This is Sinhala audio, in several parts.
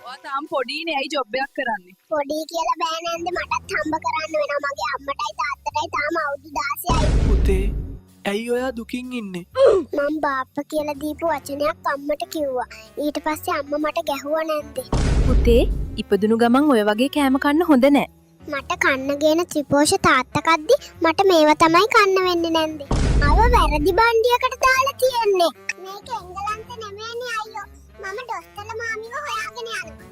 ඔයා තාම පොඩිනේ ඇයි ජොබ් එකක් කරන්නේ? පොඩි කියලා බෑ නැන්ද මටත් හම්බ කරන්න වෙනවා මගේ අම්මටයි තාත්තටයි තාම අවුරුදු 16යි. පුතේ ඇයි ඔයා දුකින් ඉන්නේ? මම බාප්පා කියලා දීපු වචනයක් අම්මට කිව්වා. ඊට පස්සේ අම්මා මට ගැහුවා නැන්ද. පුතේ ඉපදුණු ගමන් ඔය වගේ කෑම කන්න හොඳ නෑ. මට කන්න ගේන ත්‍රිපෝෂ තාත්තා කද්දි මට මේවා තමයි කන්න වෙන්නේ නැන්ද. අව වැරදි බණ්ඩියකට දාලා තියෙන්නේ. මේක එංගලන්ත නෙමෙයිනේ අයියෝ. මම දොස්තරලා මාමිව හොයාගෙන යනවා.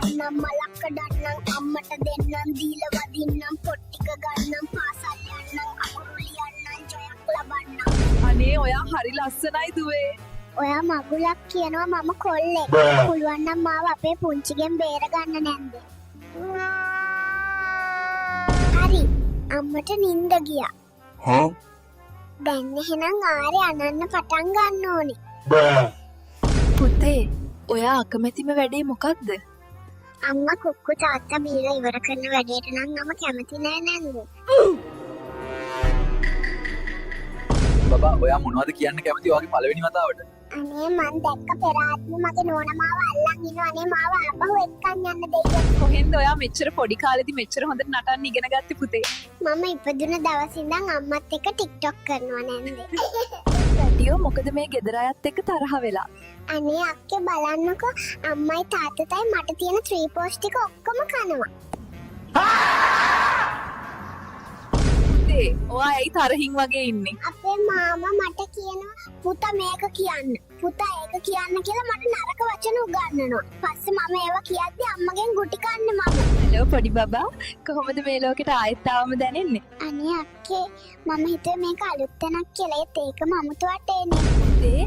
යන්නම් මලක්ක දන්නම් අම්මට දෙන්නම් දීලා වදින්නම් පොට්ටික ගන්නම් පාසල් යන්නම් අකුරුලි යන්නම් ජයක් ලබන්නම්. අනේ ඔයා හරි ලස්සනයි දුවේ. ඔයා මගුලක් කියනවා මම කොල්ලෙක්. පුළුවන් නම් මාව අපේ පුංචිගෙන් බේරගන්න නැන්ද? හරි අම්මට නිින්ද ගියා. දැන් එහෙනම් ආරේ අනන්න පටන් ගන්න ඕනේ. පුතේ ඔයා අකමැතිම වැඩේ මොකක්ද? අම්මා කුක්කු තාත්තා බීලා ඉවර කරන වැඩේට නම් මම කැමති නෑ නේද? බබා ඔයා මොනවද කියන්න කැමති ඔයාගේ පළවෙනි වතාවට? අනේ මං දැක්ක පෙර ආත්මෙ මගේ නෝනා මාව අල්ලන් ඉන්නවා. අනේ මාව ආපහු එක්කන් යන්න දෙයියෝ. කොහෙන්ද ඔයා මෙච්චර පොඩි කාලෙදි මෙච්චර හොඳට නටන්න ඉගෙන ගත්තේ පුතේ? මම ඉපදුන දවස් ඉඳන් අම්මත් එක්ක ටික්ටොක් කරනවා නැන්ද? වැඩියෝ මොකද මේ ගෙදර අයත් එක්ක තරහ වෙලා? අනේ අක්කේ බලන්නකෝ අම්මයි තාත්තයි මට තියෙන ත්‍රිපෝෂ් ටික ඔක්කොම කනවා. පුතේ ඔයා ඇයි තරහින් වගේ ඉන්නේ? අපේ මාමා මට කියනවා පුතා මේක කියන්න. පුතා ඒක කියන්න කියලා මට නරක වචන උගන්වනවා. පස්සේ මම ඒවා කියද්දි අම්මගෙන් ගුටි කන්නේ මම. හලෝ පොඩි බබා කොහොමද මේ ලෝකෙට ආයෙත් ආවම දැනෙන්නේ? අනේ අක්කේ මම හිතුවේ මේක අලුත් තැනක් කියලා. ඒත් ඒකම අමුතුවට එන්නේ. පුතේ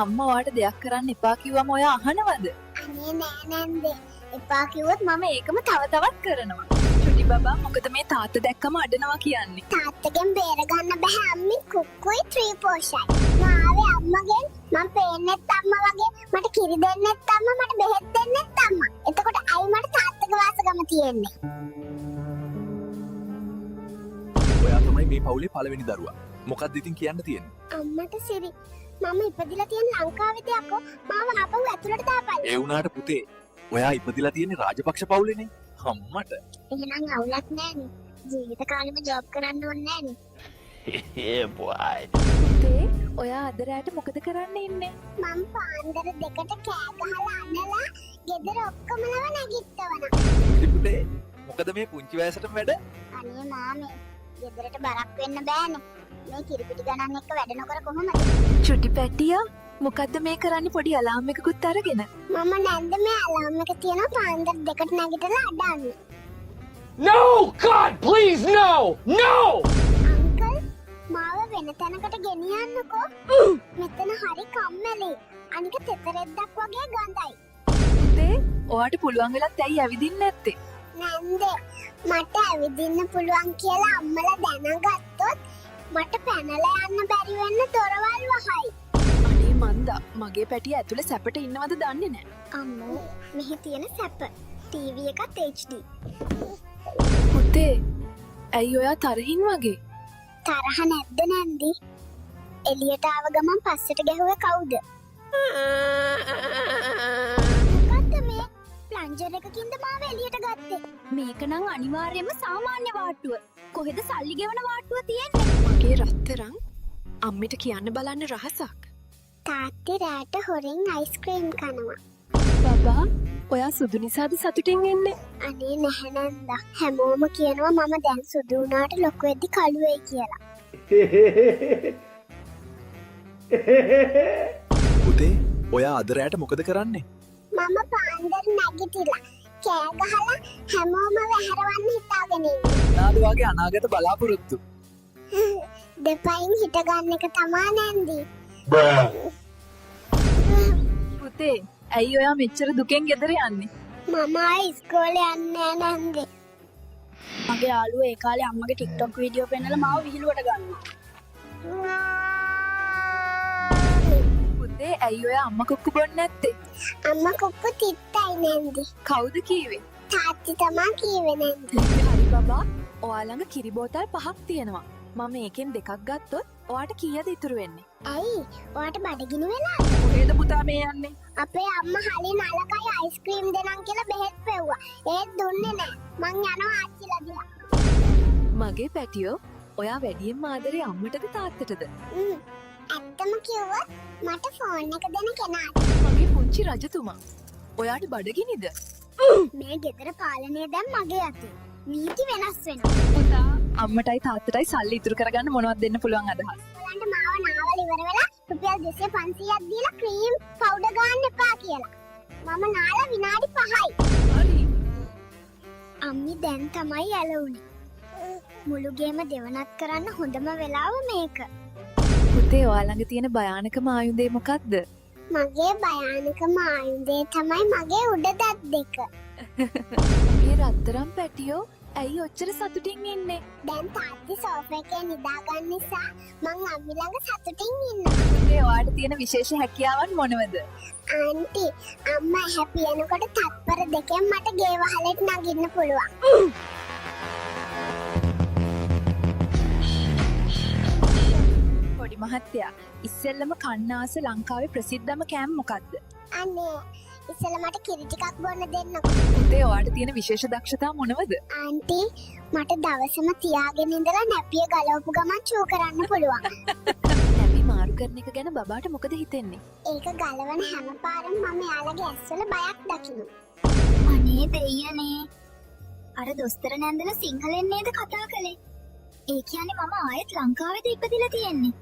අම්මා ඔයාට දෙයක් කරන්න එපා කිව්වම ඔයා අහනවද? අනේ නෑ නැන්දේ. එපා කිව්වොත් මම ඒකම තව තවත් කරනවා. චුටි බබා මොකද මේ තාත්තා දැක්කම අඬනවා කියන්නේ? තාත්තගෙන් බේරගන්න බෑ අම්මි කුක්කුයි ත්‍රිපෝෂයි. මාවේ අම්මගෙන් මම පේන්නෙත් අම්මා වගේ මට කිරි දෙන්නෙත් අම්මා මට බෙහෙත් දෙන්නෙත් අම්මා. එතකොට අයි මට තාත්තගේ වාසගම තියෙන්නේ. ඔයා තමයි මේ පවුලේ පළවෙනි දරුවා. මොකක්ද ඉතින් කියන්න තියෙන්නේ? අම්මට සිරි මම ඉපදිලා තියෙන ලංකාවේ තියකෝ මාව ආපහු ඇතුළට දාපල්ලා. ඒ වුණාට පුතේ ඔයා ඉපදිලා තියෙන්නේ රාජපක්ෂ පවුලේනේ. අම්මට එහෙනම් අවුලක් නෑනේ. ජීවිත කාලෙම ජොබ් කරන්න ඕනේ නෑනේ. yeah boy. පුතේ ඔයා අද රැට මොකද කරන්න ඉන්නේ? මම පාන්දර දෙකට කෑ ගහලා අනලා ගෙදර ඔක්කොමලව නැගිට්ටවනවා. පුතේ මොකද මේ පුංචි වයසටම වැඩ? අනේ මාමේ ගෙදරට බරක් වෙන්න බෑනේ. මේ කිරිපිටි ගණන් එක්ක වැඩ නොකර කොහොමද? චුටි පැටියා මොකද්ද මේ කරන්නේ පොඩි අලාම් එකකුත් අරගෙන? මම නැන්ද මේ අලාම් එක තියෙනවා පාන්දර දෙකට නැගිටලා අඩන්න. No! God, please, no! No! Uncle මාව වෙන තැනකට ගෙනියන්නකෝ. මෙතන හරි කම්මැලි. අනික තෙතරෙද්දක් වගේ ගඳයි. පුතේ ඔයාට පුළුවන් වෙලත් ඇයි ඇවිදින්නේ නැත්තේ? නැන්ද මට ඇවිදින්න පුළුවන් කියලා අම්මලා දැනගත්තොත් මට පැනලා යන්න බැරි වෙන්න දොරවල් වහයි. අනේ මන්දා මගේ පැටිය ඇතුලේ සැපට ඉන්නවද දන්නේ නැහැ. අම්මෝ මෙහි තියෙන සැප ටීවී එකත් HD. පුතේ ඇයි ඔයා තරහින් වගේ? තරහ නැද්ද නැන්දි? එළියට ආව ගමන් පස්සට ගැහුවේ කවුද? මොකද්ද මේ? ප්ලන්ජර් එකකින්ද මාව එළියට ගත්තේ? මේක නම් අනිවාර්යයෙන්ම සාමාන්‍ය වාට්ටුව. කොහෙද සල්ලි ගෙවන වාට්ටුව තියෙන්නේ? මගේ රත්තරන් අම්මිට කියන්න බලන්න රහසක්. තාත්තේ රැට හොරෙන් අයිස්ක්‍රීම් කනවා. බබා ඔයා සුදු නිසාද සතුටින් ඉන්නේ? අනේ නැහැ නන්දා. හැමෝම කියනවා මම දැන් සුදු වුණාට ලොකු වෙද්දි කළු වෙයි කියලා. පුතේ ඔයා අද රැට මොකද කරන්නේ? මම පාන්දර නැගිටිලා කෑ ගහලා හැමෝම වැහැරවන්න හිතාගෙන ඉන්නේ. නාද වාගේ අනාගත බලාපොරොත්තු. දෙපයින් හිට ගන්න එක තමා නැන්දි. පුතේ ඇයි ඔයා මෙච්චර දුකෙන් ගෙදර යන්නේ? මම ආයේ ඉස්කෝලේ යන්නේ නැහැ නැන්දි. මගේ යාළුවා ඒ කාලේ අම්මගේ TikTok වීඩියෝ පෙන්නලා මාව විහිළුවට ගන්නවා. පුතේ ඇයි ඔයා අම්මා කුක්කු බොන්නේ නැත්තේ? අම්මා කුක්කු තිත්තයි නැන්දි. කවුද කීවේ? තාත්ති තමා කීවේ නැන්දි. හරි බබා ඔයා ළඟ කිරි බෝතල් 5ක් තියෙනවා. මම ඒකෙන් දෙකක් ගත්තොත් ඔයාට කීයද ඉතුරු වෙන්නේ? ඇයි ඔයාට බඩගිනි වෙලා? කොහෙද පුතා මේ යන්නේ? අපේ අම්මා හලින් අලකයි අයිස්ක්‍රීම් දෙනම් කියලා බෙහෙත් පෙව්වා. ඒත් දුන්නේ නැහැ. මං යනවා ආච්චිලා දිහා. මගේ පැටියෝ ඔයා වැඩියෙන්ම ආදරේ අම්මටද තාත්තටද? ඇත්තම කිව්වොත් මට ෆෝන් එක දෙන කෙනාට. මගේ පුංචි රජතුමා. ඔයාට බඩගිනිද? මේ ගෙදර පාලනය දැන් මගේ අතේ. නීති වෙනස් වෙනවා. පුතා අම්මටයි තාත්තටයි සල්ලි ඉතුරු කරගන්න මොනවද දෙන්න පුළුවන් අදහස්? ඔයාලන්ට මාව නාවල ඉවර වෙලා රුපියල් 200-500ක් දීලා ක්‍රීම් පවුඩර් ගන්න එපා කියලා. මම නාලා විනාඩි 5යි. හරි. අම්මි දැන් තමයි ඇලුනේ. මුළු ගේම දෙවනත් කරන්න හොඳම වෙලාව මේක. පුතේ ඔයා ළඟ තියෙන භයානකම ආයුධය මොකක්ද? මගේ භයානකම ආයුධය තමයි මගේ උඩ දත් දෙක. මගේ රත්තරම් පැටියෝ ඇයි ඔච්චර සතුටින් ඉන්නේ? දැන් තාත්ති සෝෆා එකේ නිදා ගන්න නිසා මං අම්මි ළඟ සතුටින් ඉන්නවා. පුතේ ඔයාට තියෙන විශේෂ හැකියාවන් මොනවද? ආන්ටි අම්මා හැපියනකොට තත්පර දෙකෙන් මට ගේ වහලෙට නගින්න පුළුවන්. පොඩි මහත්තයා ඉස්සෙල්ලම කන්නාස ලංකාවේ ප්‍රසිද්ධම කෑම මොකක්ද? අනේ ඉස්සෙල්ලා මට කිරි ටිකක් බොන්න දෙන්නකෝ. පුතේ ඔයාට තියෙන විශේෂ දක්ෂතා මොනවද? ආන්ටි මට දවසම තියාගෙන ඉඳලා නැපිය ගලවපු ගමන් චූ කරන්න පුළුවන්. නැපි මාරු කරන එක ගැන බබාට මොකද හිතෙන්නේ? ඒක ගලවන හැම පාරම මම යාළගේ ඇස්වල බයක් දකිනවා. අනේ දෙයියනේ. අර දොස්තර නැන්දලා සිංහලෙන් නේද කතා කළේ? ඒ කියන්නේ මම ආයෙත් ලංකාවේද ඉපදිලා තියෙන්නේ.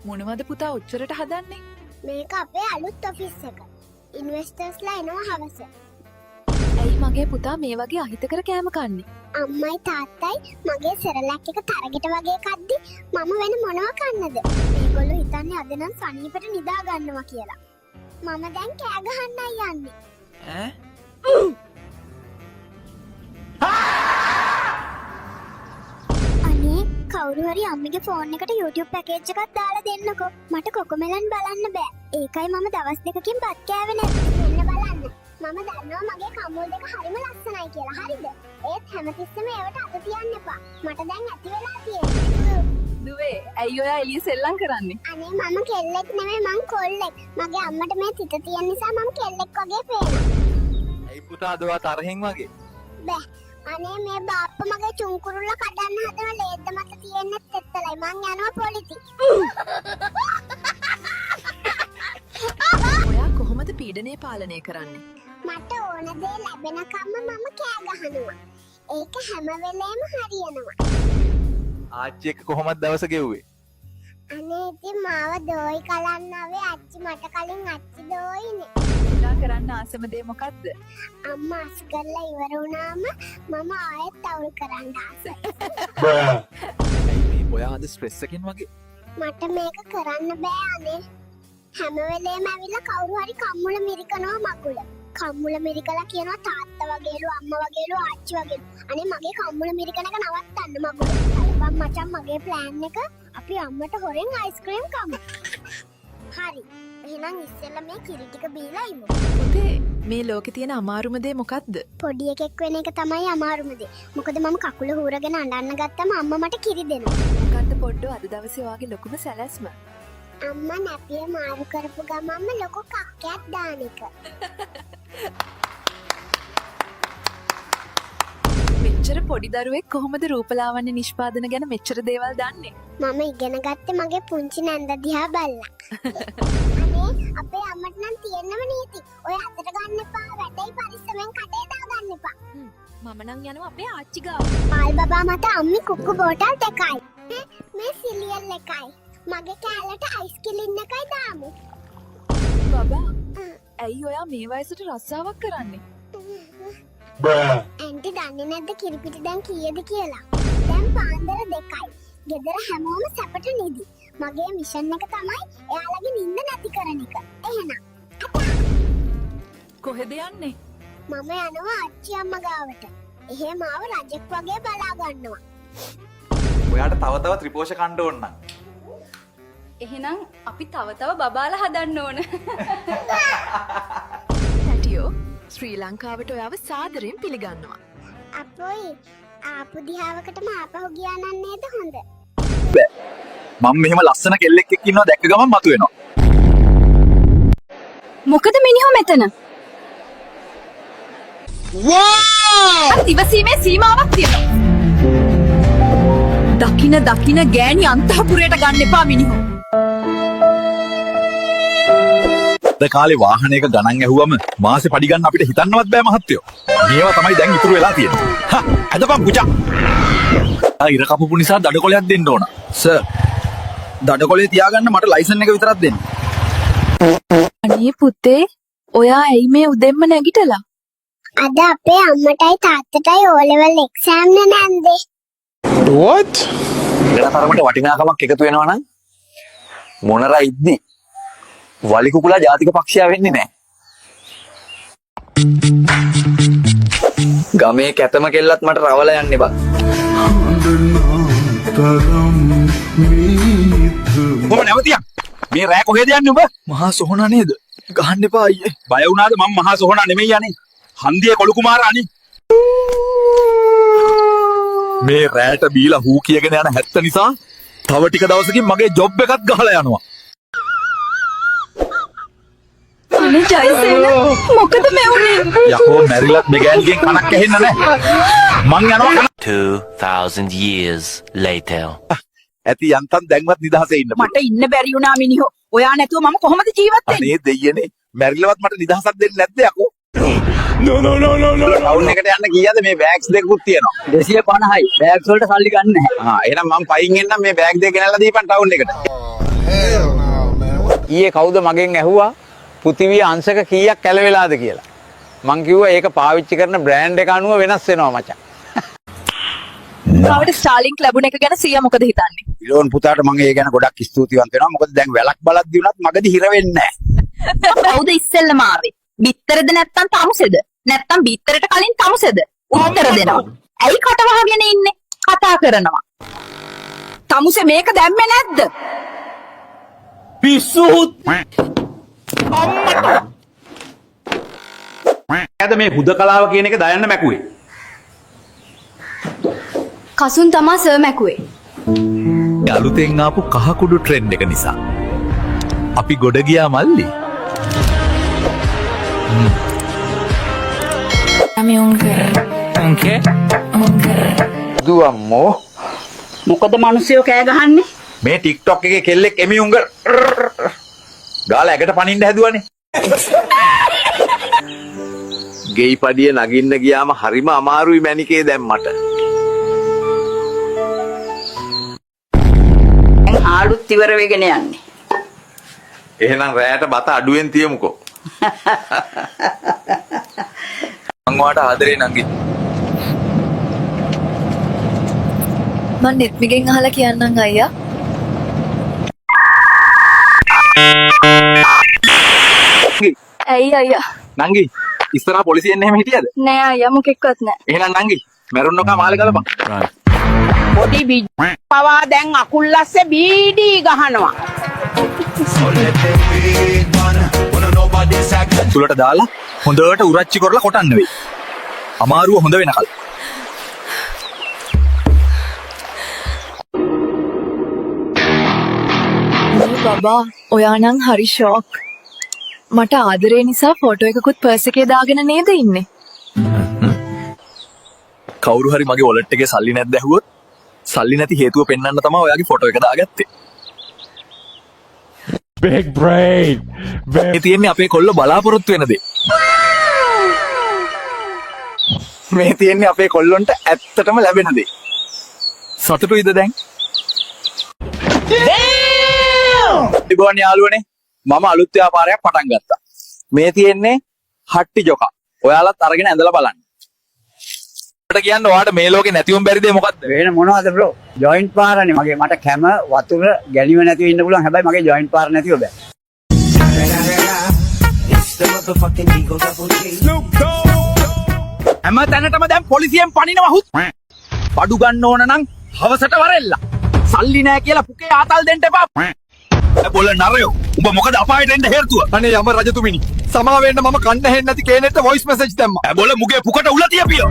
මොනවද පුතා ඔච්චරට හදන්නේ? මේක අපේ අලුත් ඔෆිස් එක. ඉන්වෙස්ටර්ස්ලා එනවා හවස. ඇයි මගේ පුතා මේ වගේ අහිතකර කෑම කන්නේ? අම්මයි තාත්තයි මගේ සෙරලැක් එක තරගෙට වගේ කද්දි මම වෙන මොනවා කන්නද? මේගොල්ලෝ හිතන්නේ අද නම් සනීපට නිදා ගන්නවා කියලා. මම දැන් කෑ ගහන්නයි යන්නේ. ඈ? අනේ කවුරු හරි අම්මිගේ ෆෝන් එකට YouTube පැකේජ් එකක් දාලා දෙන්නකෝ. මට කොකොමෙලන් බලන්න බෑ. ඒකයි මම දවස් දෙකකින් බත් කෑවේ නැත්තේ. මෙන්න බලන්න. මම දන්නවා මගේ කම්මුල් දෙක හරිම ලස්සනයි කියලා. හරිද? ඒත් හැමතිස්සෙම ඒවට අත තියන්න එපා. මට දැන් ඇති වෙලා තියෙන්නේ. දුවේ ඇයි ඔයා එළිය සෙල්ලම් කරන්නේ? අනේ මම කෙල්ලෙක් නෙමෙයි මං කොල්ලෙක්. මගේ අම්මට මේ තිත තියෙන නිසා මම කෙල්ලෙක් වගේ පේනවා. ඇයි පුතා අද ඔයා තරහෙන් වගේ? බෑ. අනේ මේ බාප්පා මගේ චුංකුරුල්ල කඩන්න හදන ලේද්ද මට තියෙන්නේ තෙත්තලයි. මං යනවා පොලිති. ඔයා කොහොමද පීඩනය පාලනය කරන්නේ? මට ඕන දේ ලැබෙනකම්ම මම කෑ ගහනවා. ඒක හැම වෙලේම හරියනවා. ආච්චි එක්ක කොහොමද දවස ගෙව්වේ? අනේ ඉතින් මාව දෝයි කලන්න ආවේ අච්චි මට කලින් අච්චි දෝයිනේ. පුතා කරන්න ආසම දේ මොකක්ද? අම්මා අස් කරලා ඉවර වුණාම මම ආයෙත් තවුල් කරන්න ආසයි. ඇයි මේ ඔයා අද ස්ට්‍රෙස් එකෙන් වගේ? මට මේක කරන්න බෑ අනේ. හැම වෙලේම ඇවිල්ලා කවුරු හරි කම්මුල මිරිකනවා මකුල. කම්මුල මිරිකලා කියනවා තාත්තා වගේලු අම්මා වගේලු ආච්චි වගේලු. අනේ මගේ කම්මුල මිරිකන එක නවත්තන්න මකුල. බලපන් මචං මගේ ප්ලෑන් එක අපි අම්මට හොරෙන් අයිස්ක්‍රීම් කමු. හරි. එහෙනම් ඉස්සෙල්ලා මේ කිරි ටික බීලා ඉමු. පුතේ මේ ලෝකේ තියෙන අමාරුම දේ මොකක්ද? පොඩි එකෙක් වෙන එක තමයි අමාරුම දේ. මොකද මම කකුල හූරගෙන අඬන්න ගත්තම අම්මා මට කිරි දෙනවා. මොකක්ද පොඩ්ඩෝ අද දවසේ ඔයාගේ ලොකුම සැලැස්ම? අම්මා නැපිය මාරු කරපු ගමන්ම ලොකු කක්කයක් දාන එක. මෙච්චර පොඩි දරුවෙක් කොහොමද රූපලාවන්‍ය නිෂ්පාදන ගැන මෙච්චර දේවල් දන්නේ? මම ඉගෙන ගත්තේ මගේ පුංචි නැන්ද දිහා බලලා. අනේ අපේ අම්මට නම් තියෙනම නීති. ඔය අතට ගන්න එපා, වැඩේ පරිස්සමෙන් කටේ දාගන්න එපා. මම නම් යනවා අපේ ආච්චි ගාව. පාල් බබා මට අම්මි කුක්කු බෝටල් දෙකයි. මේ සිලියල් එකයි. මගේ කෑල්ලට අයිස් කිලින් එකයි දාමු. බබා ඇයි ඔයා මේ වයසට රස්සාවක් කරන්නේ? ඇන්ටි දන්නේ නැද්ද කිරිපිටි දැන් කීයද කියලා? දැන් පාන්දර 2යි. ගෙදර හැමෝම සැපට නිදි. මගේ මිෂන් එක තමයි එයාලගේ නිින්ද නැති කරන එක. එහෙනම් කොහෙද යන්නේ? මම යනවා අච්චි අම්මා ගාවට. එහෙ මාව රජෙක් වගේ බලා ගන්නවා. ඔයාට තව තවත් ත්‍රිපෝෂ කණ්ඩ ඕන නම්. එහෙනම් අපි තව බබාලා හදන්න ඕන. පැටියෝ ශ්‍රී ලංකාවට ඔයාව සාදරයෙන් පිළිගන්නවා. අපොයි ආපු දිහාවකටම ආපහු ගියා නම් නේද හොඳ? මම මෙහෙම ලස්සන කෙල්ලෙක් එක්ක ඉන්නවා දැක්ක ගමන් මතුවෙනවා. මොකද මිනිහෝ මෙතන? ඉවසීමේ සීමාවක් තියෙනවා. දකින ගෑණි අන්තහපුරයට ගන්න එපා මිනිහෝ. අද කාලේ වාහනයක ගණන් ඇහුවම මාසේ පඩි ගන්න අපිට හිතන්නවත් බෑ මහත්තයෝ. මේවා තමයි දැන් ඉතුරු වෙලා තියෙන්නේ. හා අදපන් පුචා. ඉර කපපු නිසා දඩකොලයක් දෙන්න ඕන. සර්. දඩකොලේ තියාගන්න මට ලයිසන් එක විතරක් දෙන්න. අනේ පුතේ, ඔයා ඇයි මේ උදෙන්ම නැගිටලා? අද අපේ අම්මටයි තාත්තටයි O level exam නැන්දේ. What? වෙන තරමට වටිනාකමක් එකතු වෙනවා නම් මොනරා ඉද්දි වලි කුකුලා ජාතික පක්ෂයා වෙන්නේ නැහැ. ගමේ කැතම කෙල්ලත් මට රවල යන්නේ බං. කොහොම නැවතියක්? මේ රෑ කොහෙද යන්නේ ඔබ? මහා සොහොනා නේද? ගහන්න එපා අයියේ. බය වුණාද? මම මහා සොහොනා නෙමෙයි යන්නේ. හන්දියේ කොළු කුමාරා අනේ. මේ රෑට බීලා හූ කියගෙන යන හැත්ත නිසා තව ටික දවසකින් මගේ ජොබ් එකත් ගහලා යනවා. අනේ ජයසේන, මොකද මේ උනේ? යකෝ මැරිලත් මේ ගෑණිගෙන් කනක් ඇහෙන්න නැහැ. මං යනවා. 2000 years later. ඇති යන්තම් දැන්වත් නිදහසේ ඉන්න. මට ඉන්න බැරි වුණා මිනිහෝ. ඔයා නැතුව මම කොහොමද ජීවත් වෙන්නේ? අනේ දෙයියනේ මැරිලවත් මට නිදහසක් දෙන්නේ නැද්ද යකෝ? No. ටවුන් එකට යන්න කීයද මේ බෑග්ස් දෙකකුත් තියෙනවා. 250යි. බෑග්ස් වලට සල්ලි ගන්න නැහැ. එහෙනම් මම පයින් එන්නම් මේ බෑග් දෙක ගෙනල්ලා දීපන් ටවුන් එකට. ඊයේ කවුද මගෙන් ඇහුවා පෘථිවිය අංශක කීයක් කැලවෙලාද කියලා. මං කිව්වා ඒක පාවිච්චි කරන බ්‍රෑන්ඩ් එක අනුව වෙනස් වෙනවා මචං. කවුද ස්ටාර්ලින්ක් ලැබුණ එක ගැන සීයා මොකද හිතන්නේ? ඉලෝන් පුතාට මම ඒ ගැන ගොඩක් ස්තුතිවන්ත වෙනවා. මොකද දැන් වැලක් බලද්දි උනත් මගදී හිර වෙන්නේ නැහැ. කවුද ඉස්සෙල්ලම ආවේ? බිත්තරද නැත්තම් තමුසෙද? නැත්තම් බිත්තරට කලින් තමුසෙද? උත්තර දෙනවා. ඇයි කට වහගෙන ඉන්නේ? කතා කරනවා. තමුසේ මේක දැම්මේ නැද්ද? පිස්සුත් අම්මට මේ හුදකලාව කියන එක දයන්න මැකුවේ. කසුන් තමා සර් මැකුවේ. අලුතෙන් ආපු කහ කුඩු ට්‍රෙන්ඩ් එක නිසා අපි ගොඩ ගියා මල්ලි. දුවම්මෝ මොකද මිනිස්සුયો කෑ ගහන්නේ? මේ TikTok එකේ කෙල්ලෙක් එමි උංග ගාලා ඇගට පනින්න හැදුවනේ. ගෙයි පඩිය නගින්න ගියාම හරිම අමාරුයි මැනිකේ දැන් මට. ආඩුත් ඉවර වෙගෙන යන්නේ. එහෙනම් රැයට බත අඩුවෙන් තියමුකෝ. මං වාට ආදරේ නංගි. මං නෙත්මිගෙන් අහලා කියන්නම් අයියා. ඇයි අයියා? නංගි ඉස්සරහා පොලිසියෙන් එහෙම හිටියද? නෑ අයියා මොකෙක්වත් නෑ. එහෙනම් නංගි මැරුන්නකා මාලේ ගලපන්. පොඩි පවා දැන් අකුල්ලස්සේ බීඩී ගහනවා. තුලට දාලා හොඳට උරච්චි කරලා කොටන්න වෙයි. අමාරුව හොඳ වෙනකල්. බබා ඔයා නම් හරි ෂොක්. මට ආදරේ නිසා ෆොටෝ එකකුත් පර්ස් එකේ දාගෙන නේද ඉන්නේ? කවුරු හරි මගේ වොලට් එකේ සල්ලි නැද්ද ඇහුවොත් සල්ලි නැති හේතුව පෙන්වන්න තමයි ඔයාගේ ෆොටෝ එක දාගත්තේ. Big brain. මේ තියෙන්නේ අපේ කොල්ල බලාපොරොත්තු වෙන දේ. මේ තියෙන්නේ අපේ කොල්ලොන්ට ඇත්තටම ලැබෙන දේ. සතුටුයිද දැන්? ඉබෝන් යාළුවනේ මම අලුත් ව්‍යාපාරයක් පටන් ගත්තා. මේ තියෙන්නේ හට්ටි ජොකා. ඔයාලත් අරගෙන ඇඳලා බලන්න. මට කියන්න ඔයාට මේ ලෝකේ නැතිවම බැරි දේ මොකද්ද? වෙන මොනවද බ්‍රෝ? ජොයින්ට් පාරනේ මගේ. මට කැම වතුර ගැණිව නැතිව ඉන්න පුළුවන්. හැබැයි මගේ ජොයින්ට් පාර නැතිව බෑ. හැම තැනටම දැන් පොලිසියෙන් පනිනවා හුත්. බඩු ගන්න ඕන නම් හවසට වරෙල්ලා. සල්ලි නැහැ කියලා පුකේ ආතල් දෙන්න එපා. බොල නරයෝ උඹ මොකද අපායට එන්න හේතුව? අනේ යම රජතුමිනි සමා වෙන්න මම කන්න හෙන්නේ නැති කේනෙට වොයිස් මෙසේජ් දැම්මා. බොල මුගේ පුකට උල තියපියෝ.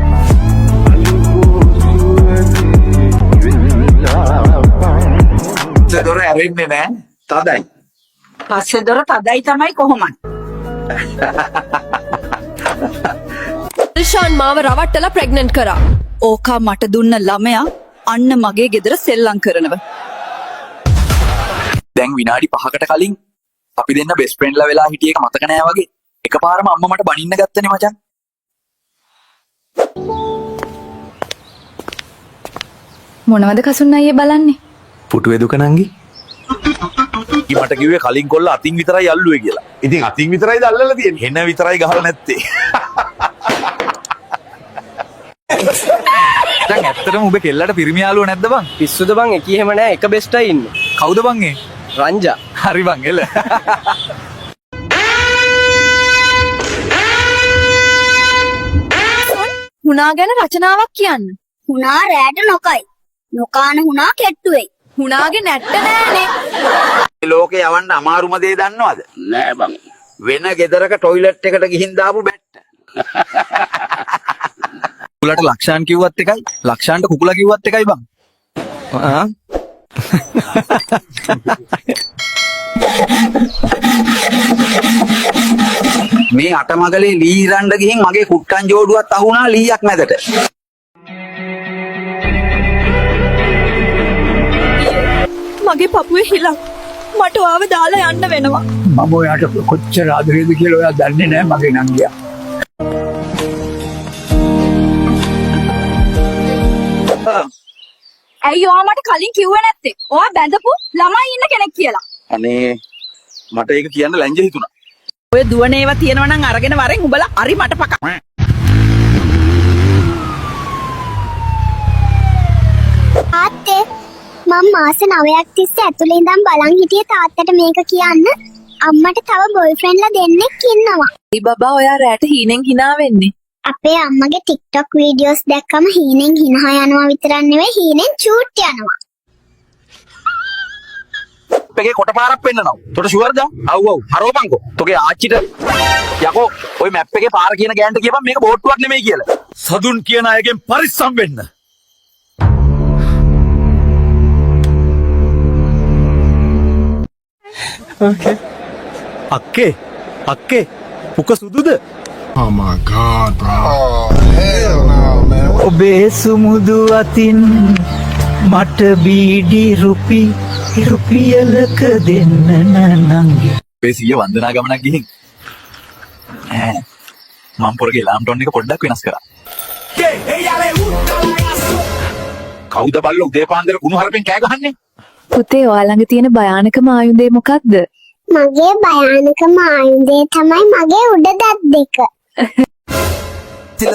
දොර ඇරෙන්නේ නෑ. තදයි. පස්සේ දොර තදයි තමයි කොහොමද? රිෂාන් මාව රවට්ටලා ප්‍රෙග්නන්ට් කරා. ඕකා මට දුන්න ළමයා අන්න මගේ ගෙදර සෙල්ලම් කරනවා. දැන් විනාඩි 5කට කලින් අපි දෙන්න බෙස්ට් ෆ්‍රෙන්ඩ්ලා වෙලා හිටිය එක මතක නෑ වගේ. එකපාරම අම්මා මට බනින්න ගත්තනේ මචං. මොනවද කසුන් අයියේ බලන්නේ? පුටුවේ දුක නංගි. මට කිව්වේ කලින් කොල්ල අතින් විතරයි අල්ලුවේ කියලා. ඉතින් අතින් විතරයි අල්ලලා තියෙන්නේ. හෙන විතරයි ගහලා නැත්තේ. දැන් ඇත්තටම ඔබ කෙල්ලට පිරිමි යාළුවෝ නැද්ද බං? පිස්සුද බං එකී එහෙම නෑ එක බෙස්ටයි ඉන්නේ. කවුද බං ඒ? රංජා. හරි බං එල. හුණා ගැන රචනාවක් කියන්න. හුණා රැට නොකයි. නොකාන හුණා කෙට්ටුවෙයි. හුණාගේ නැට්ට නෑනේ. මේ ලෝකේ යවන්න අමාරුම දේ දන්නවද? නෑ බං. වෙන ගෙදරක টয়ලට් එකට ගිහින් දාපු බැට්ට. කුකුලට ලක්ෂාන් කිව්වත් එකයි, ලක්ෂාන්ට කුකුලා කිව්වත් එකයි බං. මේ අටමගලේ ලී ඉරන්න ගිහින් මගේ කුට්ටන් ජෝඩුවත් අහුණා ලීයක් මැදට. මගේ පපුවේ හිලක්. මට ඔයාව දාලා යන්න වෙනවා. මම ඔයාට කොච්චර ආදරේද කියලා ඔයා දන්නේ නැහැ මගේ නංගියා. ඇයි ඔයා මට කලින් කිව්වේ නැත්තේ? ඔයා බැඳපු ළමයි ඉන්න කෙනෙක් කියලා. අනේ මට ඒක කියන්න ලැජ්ජ හිතුණා. ඔය දුවන ඒවා තියෙනවා නම් අරගෙන වරෙන් උඹලා හරි මට පක. තාත්තේ මම මාස 9ක් තිස්සේ ඇතුලේ ඉඳන් බලන් හිටියේ තාත්තට මේක කියන්න. අම්මට තව බොයිෆ්‍රෙන්ඩ්ලා දෙන්නෙක් ඉන්නවා. ඒ බබා ඔයා රැට හීනෙන් hina වෙන්නේ. අපේ අම්මගේ TikTok වීඩියෝස් දැක්කම හීනෙන් hina යනවා විතරක් නෙවෙයි හීනෙන් චූට් යනවා. පෙගේ කොට පාරක් පෙන්නනවා. තොට ෂුවර්ද? අව් හරෝපන්කෝ. තෝගේ ආච්චිට යකෝ ওই මැප් එකේ පාර කියන ගෑනට කියපන් මේක බෝට්ටුවක් නෙමෙයි කියලා. සදුන් කියන අයගෙන් පරිස්සම් වෙන්න. Okay. අක්කේ පුක සුදුද? Oh my God, bro. ඔබේ සුමුදු අතින් මට බීඩි රුපියලක දෙන්න නංගි. අපේ සීය වන්දනා ගමනක් ගිහින් මම පොරගේ ලාම් ටෝන් එක පොඩ්ඩක් වෙනස් කරා. කවුද බල්ලෝ උදේ පාන්දර කුණු හරපෙන් කෑ ගහන්නේ? පුතේ ඔයා ළඟ තියෙන භයානකම ආයුධය මොකක්ද? මගේ භයානකම ආයුධය තමයි මගේ උඩ දත් දෙක.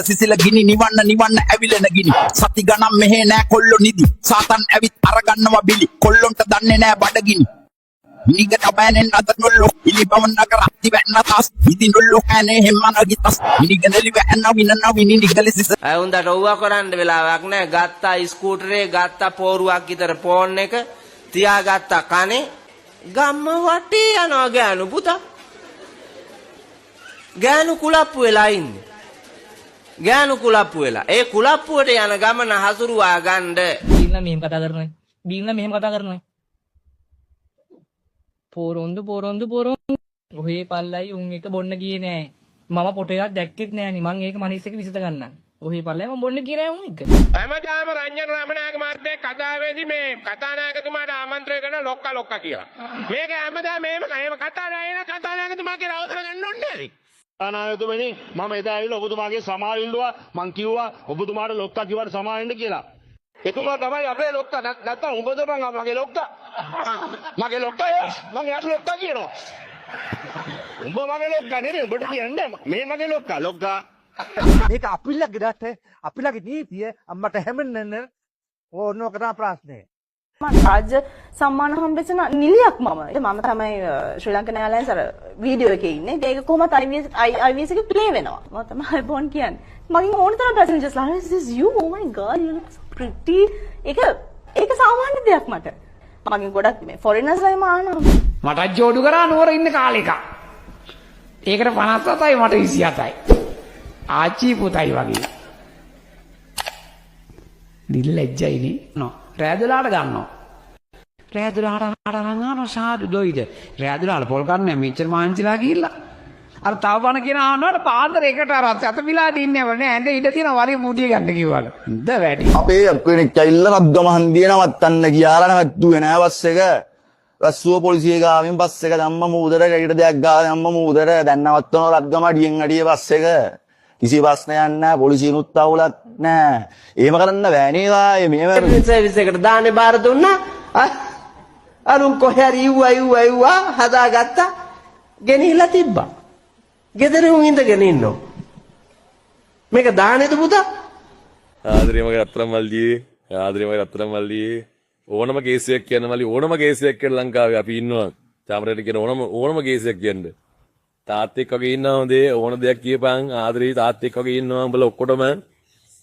සිසිල ගිනි නිවන්න ඇවිලෙන ගිනි සති ගණන් මෙහෙ නෑ කොල්ලෝ නිදි සාතන් ඇවිත් අරගන්නවා බිලි කොල්ලොන්ට දන්නේ නෑ බඩගිනි නිගට බෑනෙන් අදනොල්ලෝ ඉලිබවන් නගර අත්ති වැන්න තාස් ඉදිනොල්ලෝ කෑනේ හෙම්මන ගිතස් ඉනිගනලි වැන්න විනන විනි නිගලි සිස ඇවුන්දට ඔව්වා කරන්න වෙලාවක් නෑ. ගත්තා ස්කූටරේ ගත්තා පෝරුවක් විතර ෆෝන් එක තියාගත්තා කනේ ගම්ම වටේ යනවා ගෑනු පුතා. ගෑනු කුලප්පු වෙලා ඉන්නේ. ගෑනු කුලප්පු වෙලා. ඒ කුලප්පුවට යන ගමන හසුරුවා ගන්න. බීලා මෙහෙම කතා කරනවා. බීලා මෙහෙම කතා කරනවා. පොරොන්දු. ඔහේ පල්ලයි උන් එක බොන්න ගියේ නෑ. මම පොට එකක් දැක්කෙත් නෑනේ. මං ඒක මනිස් එක විසඳ ගන්නම්. ඔහේ පල්ලයි මම බොන්න ගියේ නෑ උන් එක. හැමදාම රංජන රමනායක මහත්මයා කතාවේදී මේ කතානායකතුමාට ආමන්ත්‍රණය කරන ලොක්කා කියලා. මේක හැමදාම මේම කතානායකතුමාගේ අවසර ගන්න ඕනේ නේද? කතානායකතුමනි මම එදා ඇවිල්ලා ඔබතුමාගේ සමාව ඉල්ලුවා. මං කිව්වා ඔබතුමාට ලොක්කා කිව්වට සමාව වෙන්න කියලා. එතුමා තමයි අපේ ලොක්කා. නැත්තම් උඹ තමයි මගේ ලොක්කා. මගේ ලොක්කා මං යාට ලොක්කා කියනවා. උඹ මගේ ලොක්කා නෙමෙයි උඹට කියන්නේ මේ මගේ ලොක්කා. මේක අපිලගේ නීතිය අම්මට හැමෙන්න ඕනෝ කරා ප්‍රශ්නේ. රාජ්‍ය සම්මාන හම්බෙච්ච නිලියක් මම. මම තමයි ශ්‍රී ලංකන් එයාර්ලයින්ස් අර වීඩියෝ එකේ ඉන්නේ. ඒක කොහොමද IVS එකේ ප්ලේ වෙනවා. මම තමයි බොන් කියන්නේ. මගෙන් ඕන තරම් පැසෙන්ජර්ස් ලා this is you oh my god you look so pretty. ඒක සාමාන්‍ය දෙයක් මට. මගෙන් ගොඩක් මේ ෆොරිනර්ස් ලා මානවා. මටත් ජෝඩු කරා නුවර ඉන්න කාලේ එක. ඒකට 57යි මට 27යි. ආච්චි පුතයි වගේ. දිල් ලැජ්ජයිනේ. රෑදලාට ගන්නවා. රෑදලාට අරගෙන සාදු දොයිද. රෑදලාට පොල් කන්නේ මෙච්චර මාංචිලා ගිහිල්ලා. අර තව බණ කියන ආනවට පාදර එකට අර අත පිලා දින්නේ නැහැ. ඇඳ ඉඳ තියෙන වරිය මුඩිය ගන්න කිව්වල. හොඳ වැඩි. අපේ කෙනෙක් ඇවිල්ලා රද්ගම හන්දිය නවත්තන්න ගියාලා නැවතුනේ නෑ බස් එක. රස්සුව පොලිසිය ගාමින් බස් එක ධම්ම මූදර ඊට දෙයක් ගාලා ධම්ම මූදර දැන් නවත්තනවා රද්ගම අඩියෙන් අඩිය බස් එක. කිසි ප්‍රශ්නයක් නැහැ පොලිසියනුත් අවුලක් නැහැ. එහෙම කරන්න බෑ නේද ආයේ මේව සර්විස් එකට දාන්නේ බාර දුන්නා. අරුන් කොහේ හරි ඉව්වා හදාගත්තා. ගෙනිහිලා තිබ්බා. ගෙදර උන් ඉඳගෙන ඉන්නෝ. මේක දාන්නේද පුතා? ආදරේ මගේ රත්තරන් මල්ලියේ ආදරේ මගේ රත්තරන් මල්ලියේ ඕනම කේසයක් කියන්න මල්ලි ඕනම කේසයක් කියන ලංකාවේ අපි ඉන්නවා. චාමරේට කියන ඕනම කේසයක් කියන්න. තාත්තෙක් වගේ ඉන්නවා හොඳේ ඕන දෙයක් කියපන් ආදරේ තාත්තෙක් වගේ ඉන්නවා උඹලා ඔක්කොටම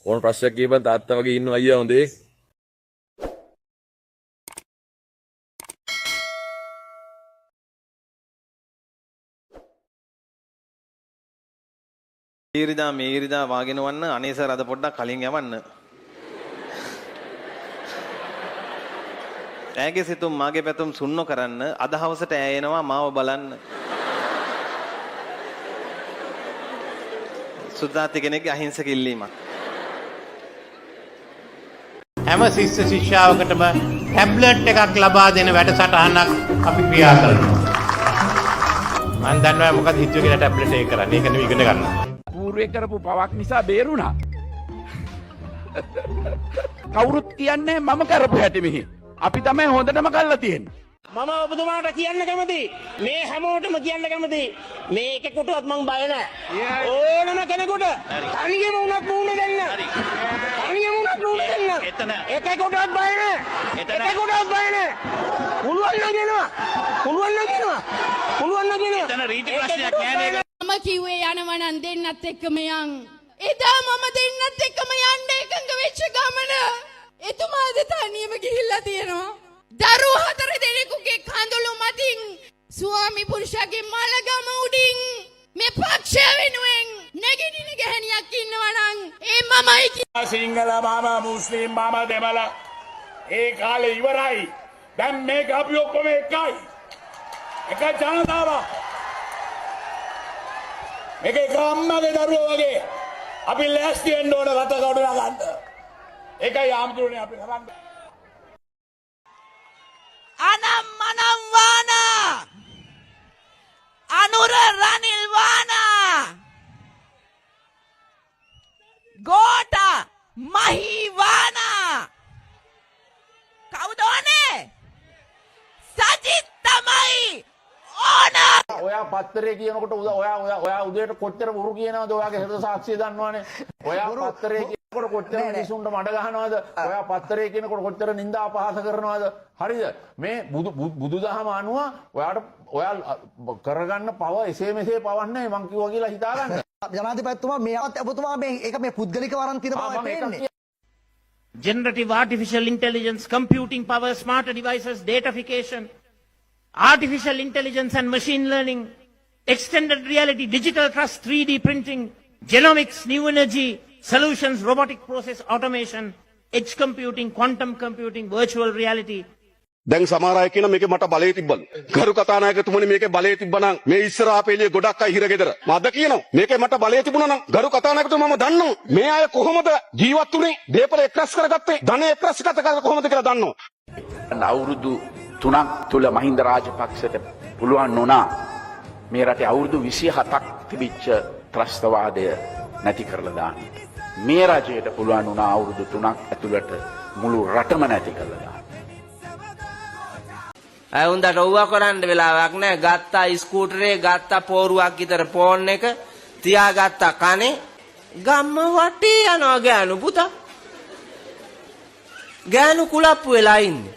ඕන ප්‍රශ්නයක් කියපන් තාත්තා වගේ ඉන්නවා අයියා හොඳේ. මේරිදා වාගෙන වන්න අනේ සර් අද පොඩ්ඩක් කලින් යවන්න. ඈගේ සිතුම් මාගේ පැතුම් සුන්නෝ කරන්න අද හවසට ඈ මාව බලන්න. සුද්දාති කෙනෙක්ගේ අහිංසක ඉල්ලීමක්. හැම ශිෂ්‍ය ශිෂ්‍යාවකටම ටැබ්ලට් එකක් ලබා දෙන වැඩසටහනක් අපි ක්‍රියා කරනවා. මම දන්නවා මොකද හිතුවේ කියලා ටැබ්ලට් එක කරන්නේ. ඒක නෙවෙයි ඉගෙන ගන්න. పూర్වේ කරපු පවක් නිසා බේරුණා. කවුරුත් කියන්නේ මම කරපු හැටි මෙහි. අපි තමයි හොඳටම කරලා තියෙන්නේ. මම ඔබතුමාට කියන්න කැමති මේ හැමෝටම කියන්න කැමති මේකෙකුටවත් මං බය නැහැ ඕනම කෙනෙකුට තනියම වුණත් මූණ දෙන්න තනියම වුණත් මූණ දෙන්න එකෙකුටවත් බය නැහැ එකෙකුටවත් බය නැහැ පුළුවන් නගිනවා එතන රීති ප්‍රශ්නයක් නෑ නේද මම කිව්වේ යනවා නම් දෙන්නත් එක්කම යන් එදා මම දෙන්නත් එක්කම යන්න එකඟ වෙච්ච ගමන එතුමාද තනියම ගිහිල්ලා තියෙනවා දරුවෝ 4 දෙනෙකුගේ කඳුළු මතින් ස්වාමි පුරුෂයාගේ මලගම උඩින් මේ පක්ෂය වෙනුවෙන් නැගිටින ගැහණියක් ඉන්නවා නම් ඒ මමයි සිංහල මාමා මුස්ලිම් මාමා දෙමළ ඒ කාලේ ඉවරයි දැන් මේක අපි ඔක්කොම එකයි එක ජනතාවක් මේක එක අම්මගේ දරුවෝ වගේ අපි ලෑස්ති වෙන්න ඕන රට ගොඩ නගන්න ඒකයි ආම්තුරුනේ අපි කරන්නේ අනම් වානා අනුර රනිල් වානා ගෝට මහී වානා කවුද ඕනේ සජිත් තමයි ඕන ඔයා පත්තරේ කියනකොට ඔයා උදේට කොච්චර බොරු කියනවද ඔයාගේ හෘද සාක්ෂිය දන්නවනේ ඔයා පත්තරේ කියනකොට කොච්චර මිනිසුන්ට මඩ ගහනවද ඔයා පත්තරේ කියනකොට කොච්චර නිନ୍ଦා අපහාස කරනවද හරිද මේ බුදුදහම අනුව ඔයා කරගන්න පව එසේ මෙසේ පවක් නැහැ මං කිව්වා කියලා හිතාගන්න ජනාධිපතිතුමා මේවත් ඔබතුමා මේ පුද්ගලික වරන් තියෙන බව පේන්නේ generative artificial intelligence computing power smarter devices datafication artificial intelligence and machine learning, extended reality, digital trust, 3D printing, genomics, new energy, solutions, robotic process automation, edge computing, quantum computing, virtual reality. දැන් සමහර අය කියන මේකේ මට බලය තිබ්බලු. ගරු කතානායකතුමනි මේකේ බලය තිබ්බනම් මේ ඉස්සර ආපේලිය ගොඩක් අය හිරගෙදර. මම අද කියනවා මේකේ මට බලය තිබුණා නම් ගරු කතානායකතුමා මම දන්නවා. මේ අය කොහොමද ජීවත් වුනේ? දේපල එක්රැස් කරගත්තේ. ධනෙ එක්රැස් කරගත්තේ කොහොමද කියලා දන්නවා. අවුරුදු 3ක් තුල මහින්ද රාජපක්ෂට පුළුවන් වුණා මේ රටේ අවුරුදු 27ක් තිබිච්ච ත්‍රස්තවාදය නැති කරලා දාන්න. මේ රජයට පුළුවන් වුණා අවුරුදු 3ක් ඇතුළත මුළු රටම නැති කරලා දාන්න. අය උන්දට ඔව්වා කරන්න වෙලාවක් නැහැ. ගත්තා ස්කූටරේ ගත්තා පෝරුවක් විතර ෆෝන් එක තියාගත්තා කනේ ගම්ම වටේ යනවා ගෑනු පුතා. ගෑනු කුලප්පු වෙලා ඉන්නේ.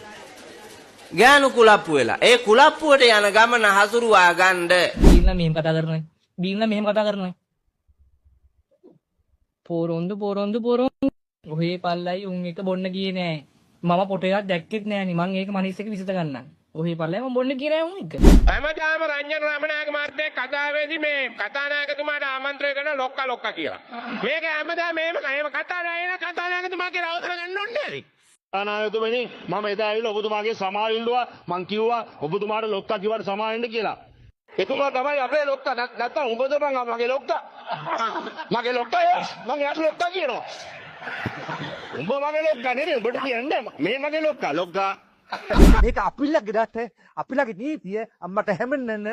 ගෑනු කුලප්පු වෙලා. ඒ කුලප්පුවට යන ගමන හසුරුවා ගන්න. බීලා මෙහෙම කතා කරනවා. බීලා මෙහෙම කතා කරනවා. පොරොන්දු ඔහේ පල්ලයි උන් එක බොන්න ගියේ නෑ. මම පොටේ එකක් දැක්කෙත් නෑනි. මං ඒක මනිස් එක විසඳ ගන්නම්. ඔහේ පල්ලයි මම බොන්න ගියේ නෑ උන් එක. හැමදාම රංජන රමනායක මහත්තයා කතාවේදී මේ කතානායකතුමාට ආමන්ත්‍රණය කරන ලොක්කා කියලා. මේක හැමදාම මේම කතානායකතුමා කියලා අවසර ගන්න ඕනේ නේද? අනායතුමනි මම එදා ඇවිල්ලා ඔබතුමාගේ සමාව ඉල්ලුවා මං කිව්වා ඔබතුමාට ලොක්කා කිව්වට සමාව වෙන්න කියලා. එතුමා තමයි අපේ ලොක්කා නැත්තම් උඹද මගේ ලොක්කා. මගේ ලොක්කා මං යාට ලොක්කා කියනවා. උඹ මගේ ලොක්කා නෙමෙයි උඹට කියන්නේ මේ මගේ ලොක්කා ලොක්කා. මේක අපිල්ලගේ දත අපිලගේ නීතිය අම්මට හැමෙන්න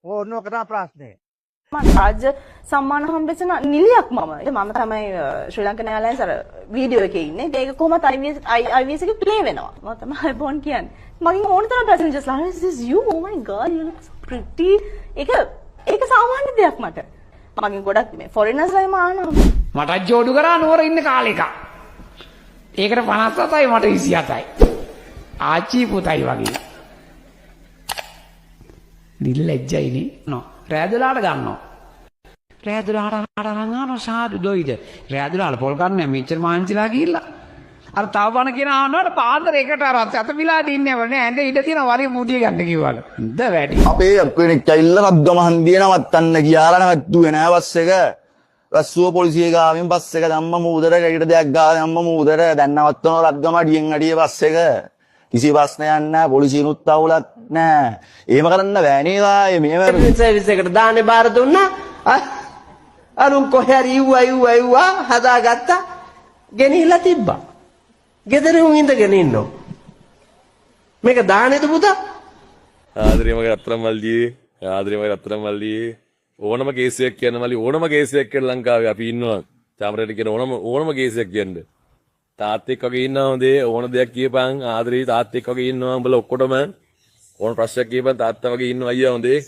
ඕනෝක තමයි ප්‍රශ්නේ. මම රාජ්‍ය සම්මාන හම්බෙච්ච නිලියක් මම. මම තමයි ශ්‍රී ලංකන් එයාර්ලයින්ස් අර වීඩියෝ එකේ ඉන්නේ. ඒක කොහොමද IVS එකේ ප්ලේ වෙනවා. මම තමයි බොන් කියන්නේ. මගෙන් ඕන තරම් පැසෙන්ජර්ස් ලා this is you oh my god you look so pretty. ඒක සාමාන්‍ය දෙයක් මට. මගෙන් ගොඩක් මේ ෆොරිනර්ස් ලා මානවා. මටත් ජෝඩු කරා නුවර ඉන්න කාලේ එක. ඒකට 57යි මට 27යි. ආච්චි පුතයි වගේ. නිල්ලැජ්ජයිනේ. නෝ රෑදලාට ගන්නවා. රෑදලාට ගන්නවා සාදු දොයිද. රෑදලාට පොල් ගන්න මෙච්චර මාංචිලා ගිහිල්ලා. අර තව බණ කියන ආනවට පාන්දර එකට අර අත විලා දින්නේ නැහැ. ඇඳ ඉඳ තියෙන වරිය මුඩිය ගන්න කිව්වලු. හොඳ වැඩි. අපේ කෙනෙක් ඇවිල්ලා රද්ගම හන්දිය නවත්තන්න ගියාලා නැවැත්තුවේ නෑ බස් එක. රස්සුව පොලිසිය ගාමින් බස් එක දැම්ම මූදර කැඩිට දෙයක් ගාලා දැම්ම මූදර දැන් නවත්තනවා රද්ගම අඩියෙන් අඩිය බස් එක. කිසි ප්‍රශ්නයක් නැහැ පොලිසියනුත් අවුලක් නැහැ. එහෙම කරන්න බෑ නේද ආයේ මේව සර්විස් එකට දාන්නේ බාර දුන්නා. අරුන් කොහේ හරි ඉව්වා හදාගත්තා. ගෙනිහිලා තිබ්බා. ගෙදර උන් ඉඳගෙන ඉන්නෝ. මේක දාන්නේද පුතා? ආදරේ මගේ රත්තරන් මල්ලියේ ආදරේ මගේ රත්තරන් මල්ලියේ ඕනම කේසයක් කියන්න මල්ලි ඕනම කේසයක් කියන ලංකාවේ අපි ඉන්නවා. චාමරේට කියන ඕනම කේසයක් කියන්න. තාත්තෙක් වගේ ඉන්නවා හොඳේ ඕන දෙයක් කියපන් ආදරේ තාත්තෙක් වගේ ඉන්නවා උඹලා ඔක්කොටම ඕන ප්‍රශ්නයක් කියපන් තාත්තා වගේ ඉන්නවා අයියා හොඳේ.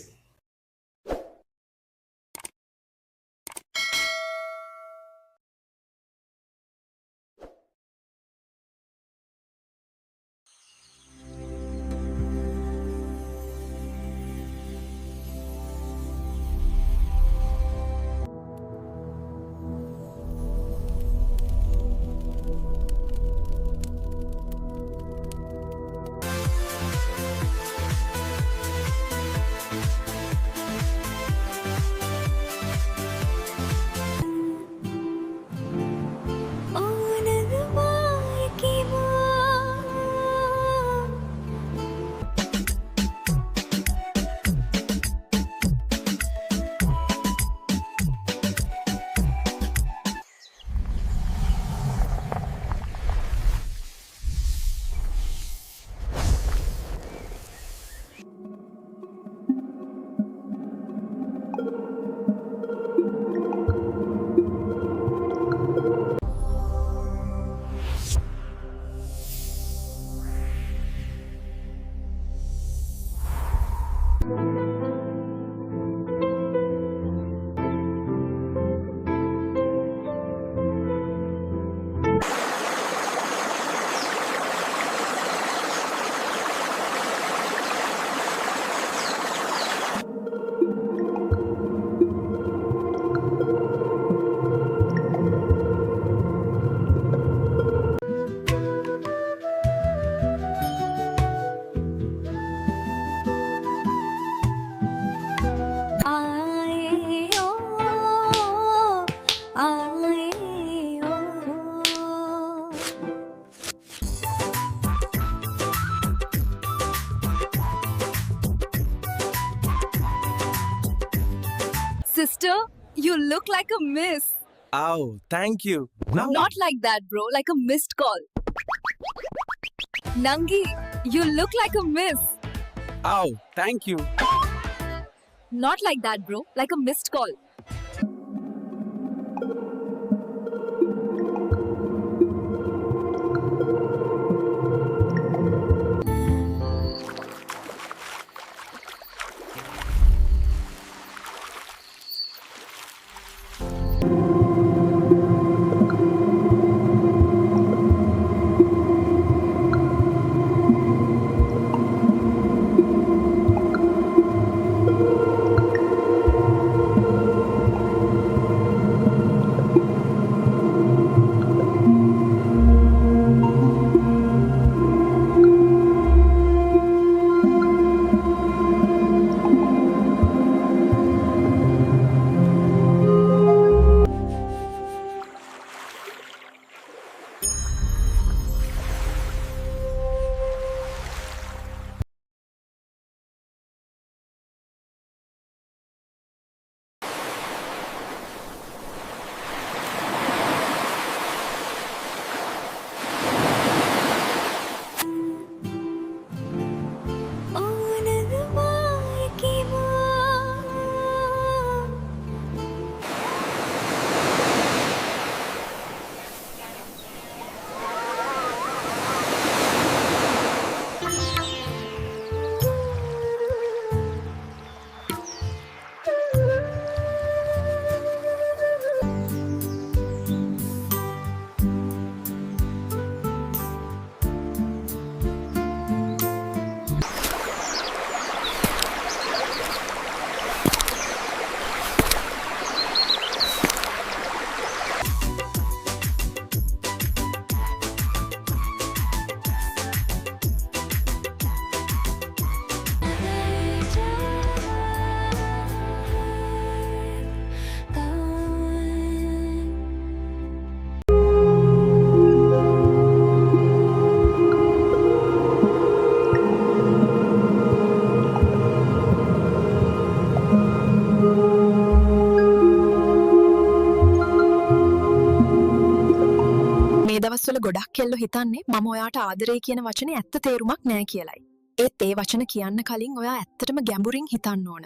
Sister, you look like a miss. Oh, thank you. Not like that, bro. Like a missed call. Nangi, you look like a miss. Oh, thank you. Not like that, bro. Like a missed call. දවස්වල ගොඩක් කෙල්ලෝ හිතන්නේ මම ඔයාට ආදරේ කියන වචනේ ඇත්ත තේරුමක් නෑ කියලයි. ඒත් ඒ වචන කියන්න කලින් ඔයා ඇත්තටම ගැඹුරින් හිතන්න ඕන.